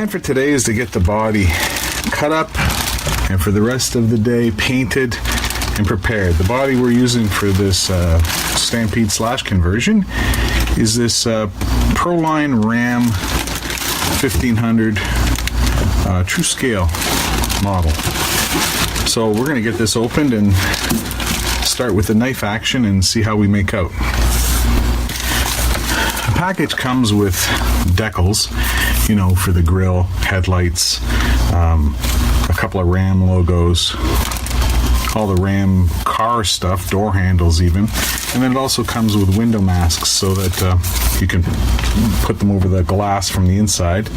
plan for today is to get the body cut up and for the rest of the day painted and prepared. The body we're using for this Stampede / conversion is this Proline Ram 1500 true scale model. So we're going to get this opened and start with the knife action and see how we make out. The package comes with decals, you know, for the grill, headlights, a couple of Ram logos, all the Ram car stuff, door handles even, and then it also comes with window masks so that you can put them over the glass from the inside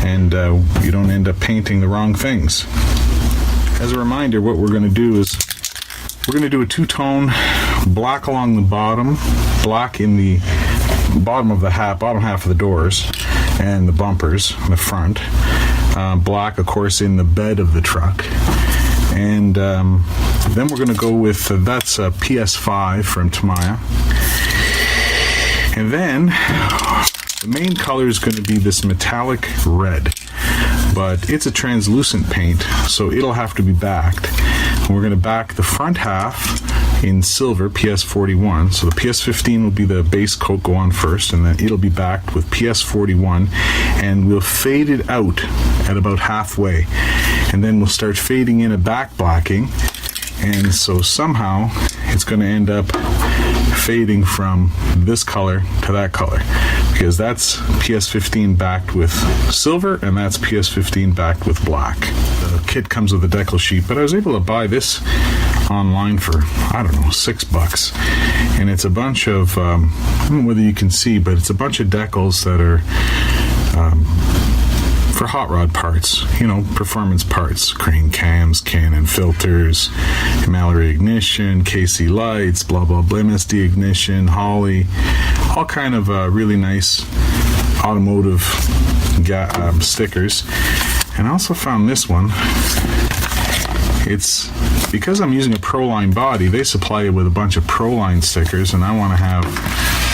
and you don't end up painting the wrong things. As a reminder, what we're going to do is we're going to do a two-tone, black along the bottom, black in the bottom of the bottom half of the doors and the bumpers in the front, black of course in the bed of the truck, and then we're going to go with that's a PS5 from Tamiya, and then the main color is going to be this metallic red, but it's a translucent paint, so it'll have to be backed. And we're going to back the front half in silver, PS41. So the PS15 will be the base coat, go on first, and then it'll be backed with PS41, and we'll fade it out at about halfway, and then we'll start fading in a back blacking, and so somehow it's going to end up fading from this color to that color, because that's PS15 backed with silver and that's PS15 backed with black. The kit comes with a decal sheet, but I was able to buy this online for, I don't know, $6, and it's a bunch of I don't know whether you can see, but it's a bunch of decals that are for hot rod parts, you know, performance parts, crane cams, Canon filters, Mallory ignition, KC lights, blah blah blah, MSD ignition, Holley, all kind of really nice automotive stickers. And I also found this one. It's because I'm using a Proline body, they supply it with a bunch of Proline stickers, and I want to have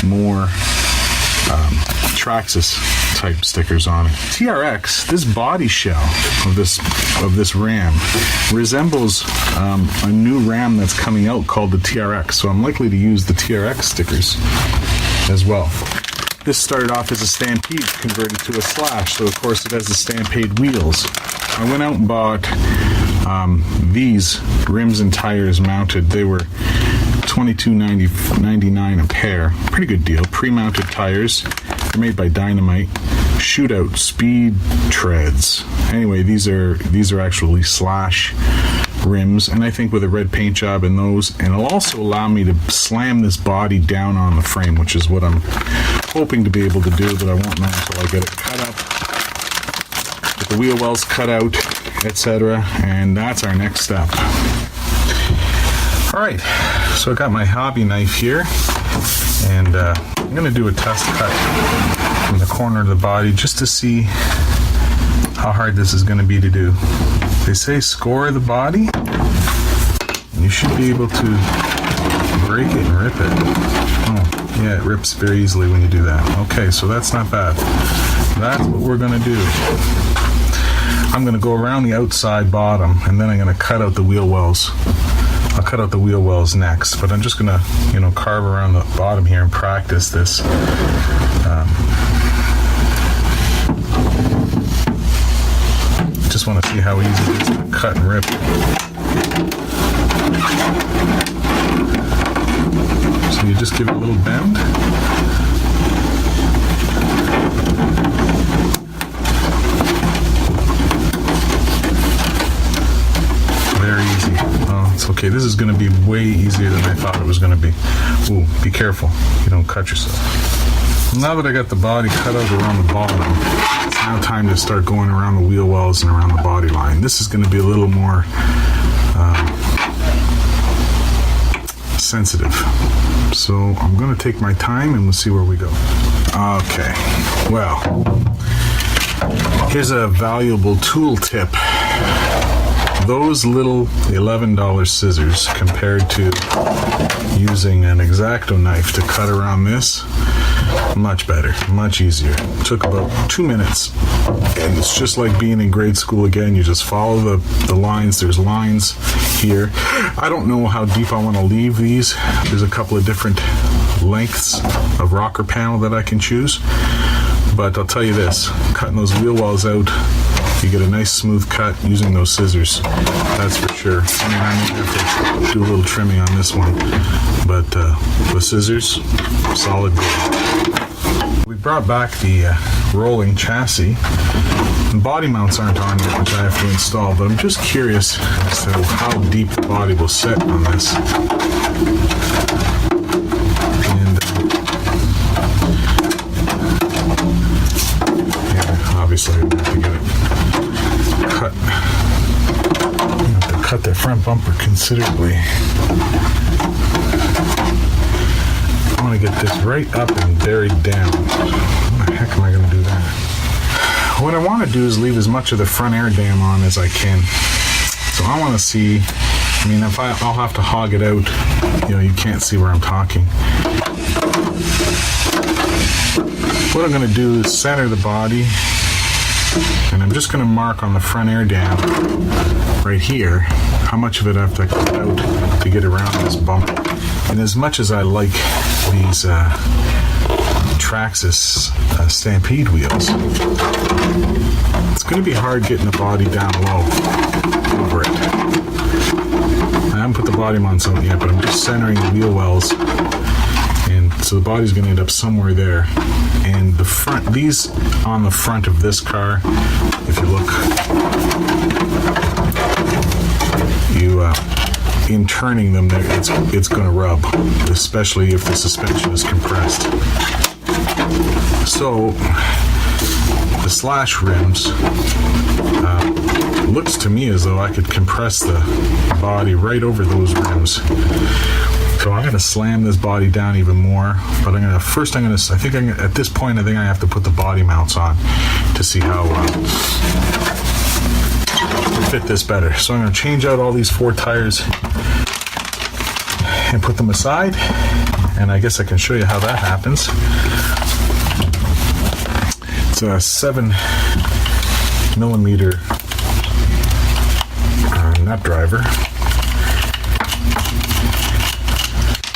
more Traxxas type stickers on it. TRX, this body shell of this Ram resembles a new Ram that's coming out called the TRX, so I'm likely to use the TRX stickers as well. This started off as a Stampede converted to a Slash, so of course it has the Stampede wheels. I went out and bought these rims and tires mounted. They were $22.99 a pair. Pretty good deal. Pre-mounted tires. They're made by Dynamite. Shootout speed treads. Anyway, these are actually Slash rims, and I think with a red paint job in those, and it'll also allow me to slam this body down on the frame, which is what I'm hoping to be able to do, but I won't know until I get it cut up, get the wheel wells cut out, etc., and that's our next step. Alright, so I got my hobby knife here, and I'm going to do a test cut from the corner of the body just to see how hard this is going to be to do. They say score the body, and you should be able to break it and rip it. Oh, yeah, it rips very easily when you do that. Okay, so that's not bad. That's what we're going to do. I'm going to go around the outside bottom, and then I'm going to cut out the wheel wells. I'll cut out the wheel wells next, but I'm just going to, carve around the bottom here and practice this. Just want to see how easy it is to cut and rip. So you just give it a little bend. Very easy. Oh, it's okay. This is going to be way easier than I thought it was going to be. Ooh, be careful. You don't cut yourself. Now that I got the body cut out around the bottom, it's now time to start going around the wheel wells and around the body line. This is going to be a little more sensitive. So I'm going to take my time and we'll see where we go. Okay, well, here's a valuable tool tip. Those little $11 scissors compared to using an X-Acto knife to cut around this Much better, much easier. Took about 2 minutes, and it's just like being in grade school again. You just follow the lines. There's lines here. I don't know how deep I want to leave these. There's a couple of different lengths of rocker panel that I can choose, but I'll tell you this, cutting those wheel wells out, you get a nice smooth cut using those scissors, that's for sure. I mean, I may have to do a little trimming on this one, but the scissors, solid gold. We brought back the rolling chassis. The body mounts aren't on yet, which I have to install, but I'm just curious as to how deep the body will set on this. Obviously, I have to get it cut. I have to cut that front bumper considerably. I want to get this right up and buried down. How the heck am I going to do that? What I want to do is leave as much of the front air dam on as I can. So I want to see, I mean, if I'll have to hog it out, you know, you can't see where I'm talking. What I'm going to do is center the body, and I'm just going to mark on the front air dam right here how much of it I have to cut out to get around this bump. And as much as I like these Traxxas Stampede wheels, it's going to be hard getting the body down low over it. I haven't put the body mounts on yet, but I'm just centering the wheel wells, and so the body's going to end up somewhere there. And the front, these on the front of this car, if you look, in turning them, it's going to rub, especially if the suspension is compressed. So the slash rims, looks to me as though I could compress the body right over those rims. So I'm going to slam this body down even more, but at this point I think I have to put the body mounts on to see how to fit this better. So I'm going to change out all these 4 tires and put them aside, and I guess I can show you how that happens. It's a 7mm nut driver.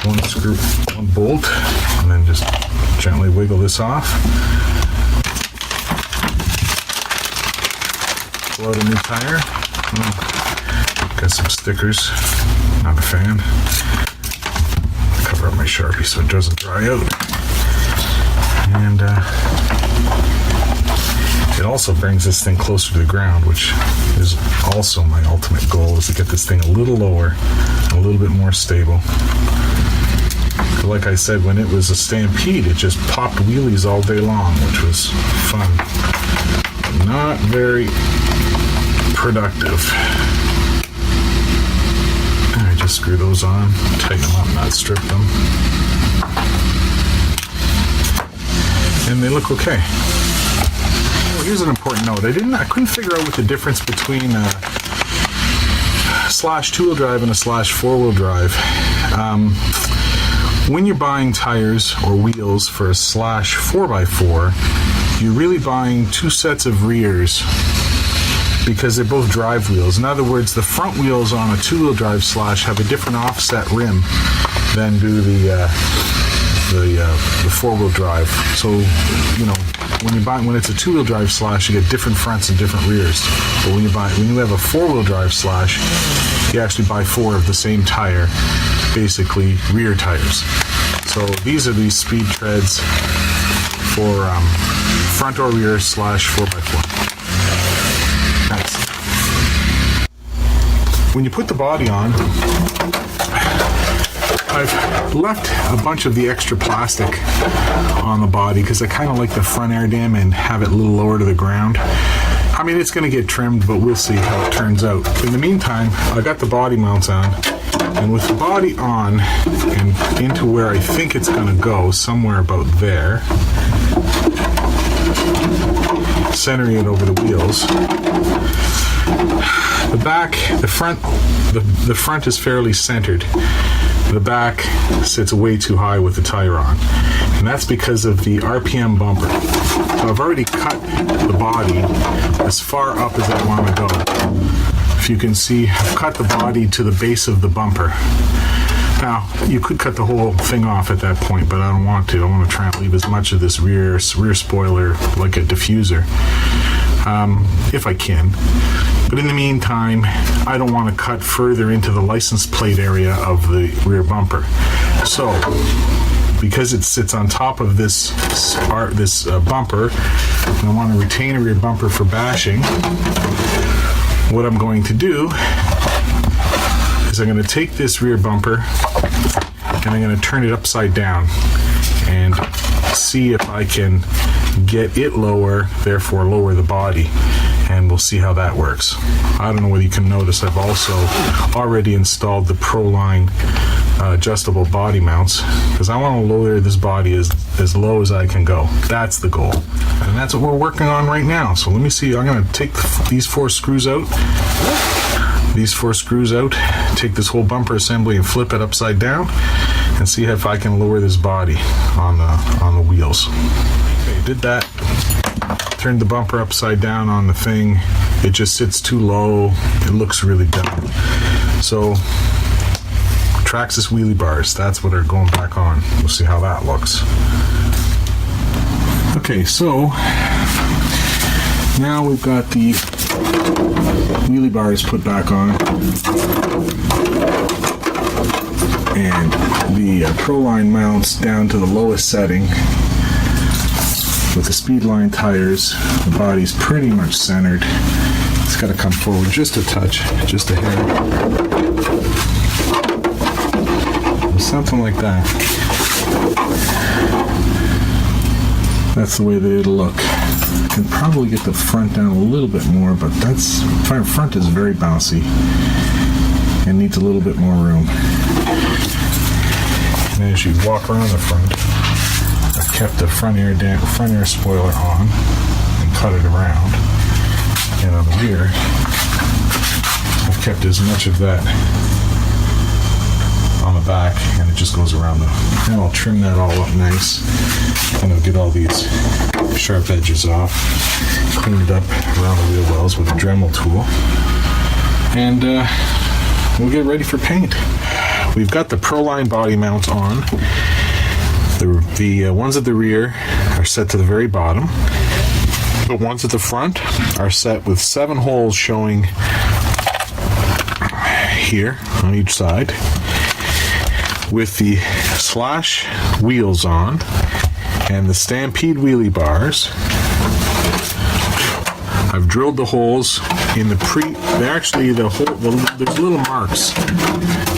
1 screw, 1 bolt, and then just gently wiggle this off. Pull out a new tire. Got some stickers. Not a fan. Cover up my Sharpie so it doesn't dry out. And it also brings this thing closer to the ground, which is also my ultimate goal, is to get this thing a little lower, a little bit more stable. Like I said, when it was a Stampede, it just popped wheelies all day long, which was fun. Not very productive. I just screw those on, tighten them up, not strip them. And they look okay. Oh, here's an important note. I couldn't figure out what the difference between a slash 2-wheel drive and a slash 4-wheel drive. When you're buying tires or wheels for a slash 4x4, you're really buying 2 sets of rears because they're both drive wheels. In other words, the front wheels on a 2-wheel drive slash have a different offset rim than do the 4-wheel drive. So, you know, when it's a 2-wheel drive slash, you get different fronts and different rears. But when you have a 4-wheel drive slash, you actually buy 4 of the same tire, basically rear tires. So these are these speed treads for front or rear slash 4x4. Nice. When you put the body on, I've left a bunch of the extra plastic on the body because I kind of like the front air dam and have it a little lower to the ground. I mean, it's going to get trimmed, but we'll see how it turns out. In the meantime, I got the body mounts on, and with the body on and into where I think it's going to go, somewhere about there, centering it over the wheels. The front is fairly centered. The back sits way too high with the tire on. And that's because of the RPM bumper. So I've already cut the body as far up as I want to go. If you can see, I've cut the body to the base of the bumper. Now, you could cut the whole thing off at that point, but I don't want to. I want to try and leave as much of this rear spoiler like a diffuser, if I can. But in the meantime, I don't want to cut further into the license plate area of the rear bumper. So, because it sits on top of this bumper, and I want to retain a rear bumper for bashing, what I'm going to do is I'm going to take this rear bumper and I'm going to turn it upside down and see if I can get it lower, therefore lower the body, and we'll see how that works. I don't know whether you can notice, I've also already installed the Proline adjustable body mounts, because I want to lower this body as low as I can go. That's the goal, and that's what we're working on right now. So let me see, I'm going to take these 4 screws out, take this whole bumper assembly and flip it upside down and see if I can lower this body on the wheels. Okay, did that. Turned the bumper upside down on the thing. It just sits too low. It looks really dumb. So Traxxas wheelie bars, that's what are going back on. We'll see how that looks. Okay, so now we've got the wheelie bars put back on, and the Proline mounts down to the lowest setting with the Speedline tires. The body's pretty much centered. It's got to come forward just a touch, just a hair, something like that. That's the way that it'll look. I can probably get the front down a little bit more, but front is very bouncy and needs a little bit more room. And as you walk around the front, I've kept the front air spoiler on and cut it around. And on the rear, I've kept as much of that on the back, and it just goes around and I'll trim that all up nice, and I'll get all these sharp edges off, clean it up around the wheel wells with a Dremel tool, and we'll get ready for paint. We've got the Proline body mounts on. The ones at the rear are set to the very bottom. The ones at the front are set with 7 holes showing here on each side, with the Slash wheels on and the Stampede wheelie bars. I've drilled the holes in the there's little marks,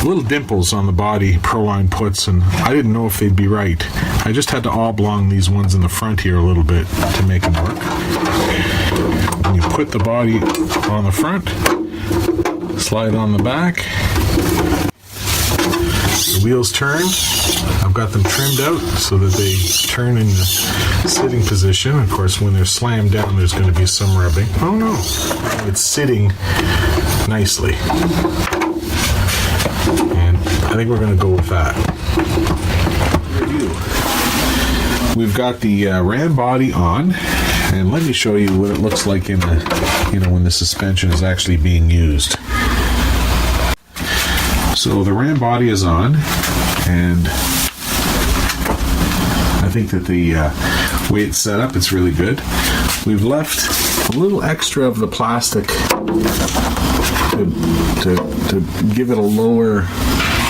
little dimples on the body Proline puts, and I didn't know if they'd be right. I just had to oblong these ones in the front here a little bit to make them work. When you put the body on the front, slide on the back, the wheels turn. I've got them trimmed out so that they turn in the sitting position. Of course, when they're slammed down, there's going to be some rubbing. Oh no, it's sitting nicely. And I think we're going to go with that. We've got the Ram body on, and let me show you what it looks like in the, when the suspension is actually being used. So the Ram body is on, and I think that the way it's set up, it's really good. We've left a little extra of the plastic to give it a lower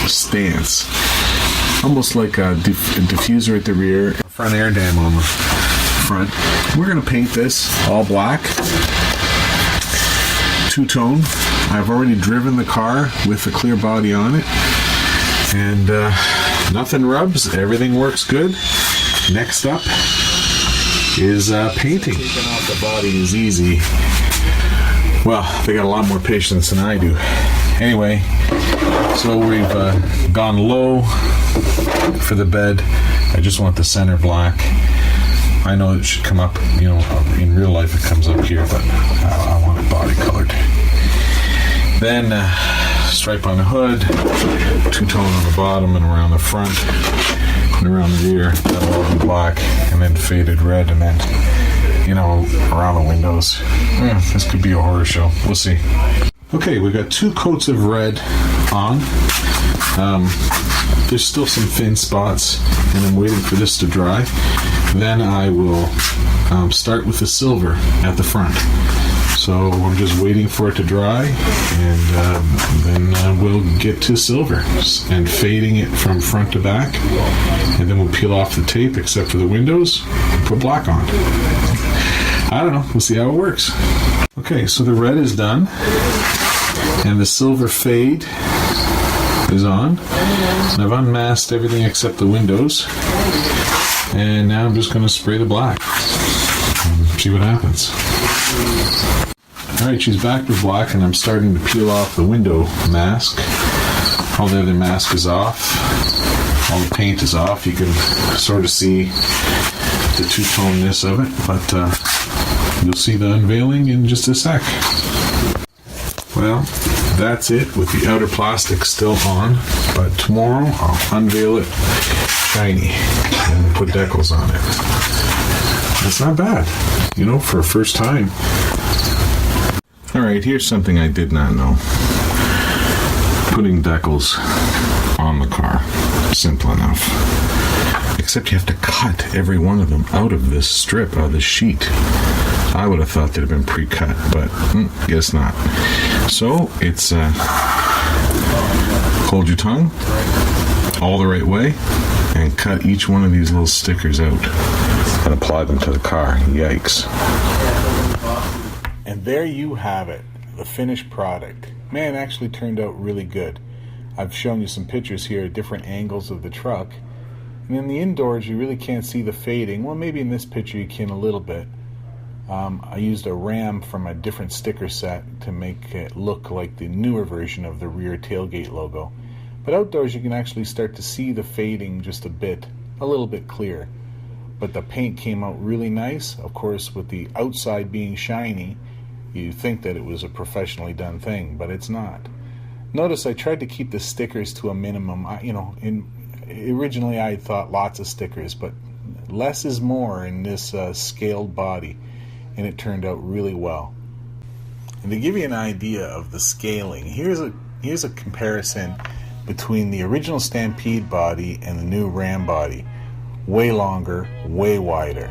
stance, almost like a diffuser at the rear, a front air dam on the front. We're going to paint this all black, two-tone. I've already driven the car with the clear body on it, and nothing rubs, everything works good. Next up is painting. Taking off the body is easy. Well, they got a lot more patience than I do. Anyway, so we've gone low for the bed. I just want the center black. I know it should come up, in real life it comes up here, but I want it body colored. Then stripe on the hood, two-tone on the bottom and around the front. And around the rear, that'll all be black, and then faded red, and then, you know, around the windows. Yeah, this could be a horror show. We'll see. Okay, we got 2 coats of red on. There's still some thin spots, and I'm waiting for this to dry. Then I will start with the silver at the front. So we're just waiting for it to dry, and then we'll get to silver and fading it from front to back, and then we'll peel off the tape except for the windows and put black on. I don't know. We'll see how it works. Okay, so the red is done, and the silver fade is on. And I've unmasked everything except the windows, and now I'm just going to spray the black and see what happens. Alright, she's back with black, and I'm starting to peel off the window mask. All the other mask is off. All the paint is off. You can sort of see the two-toneness of it, but you'll see the unveiling in just a sec. Well, that's it with the outer plastic still on, but tomorrow I'll unveil it shiny and put decals on it. That's not bad, you know, for a first time. Alright, here's something I did not know. Putting decals on the car. Simple enough. Except you have to cut every one of them out of this strip, out of this sheet. I would have thought they'd have been pre-cut, but guess not. So, it's hold your tongue all the right way and cut each one of these little stickers out and apply them to the car. Yikes. And there you have it, the finished product. Man, it actually turned out really good. I've shown you some pictures here at different angles of the truck. And in the indoors, you really can't see the fading. Well, maybe in this picture you can a little bit. I used a Ram from a different sticker set to make it look like the newer version of the rear tailgate logo. But outdoors, you can actually start to see the fading just a little bit clear. But the paint came out really nice. Of course, with the outside being shiny, you think that it was a professionally done thing, but it's not. Notice I tried to keep the stickers to a minimum. Originally I thought lots of stickers, but less is more in this scaled body, and it turned out really well. And to give you an idea of the scaling, here's a comparison between the original Stampede body and the new Ram body. Way longer, way wider.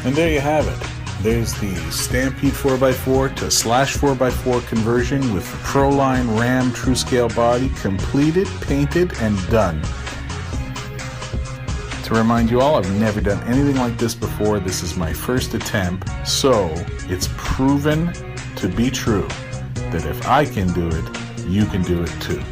And there you have it. There's the Stampede 4x4 to /4x4 conversion with the Proline Ram true scale body completed, painted, and done. To remind you all, I've never done anything like this before. This is my first attempt, so it's proven to be true that if I can do it, you can do it too.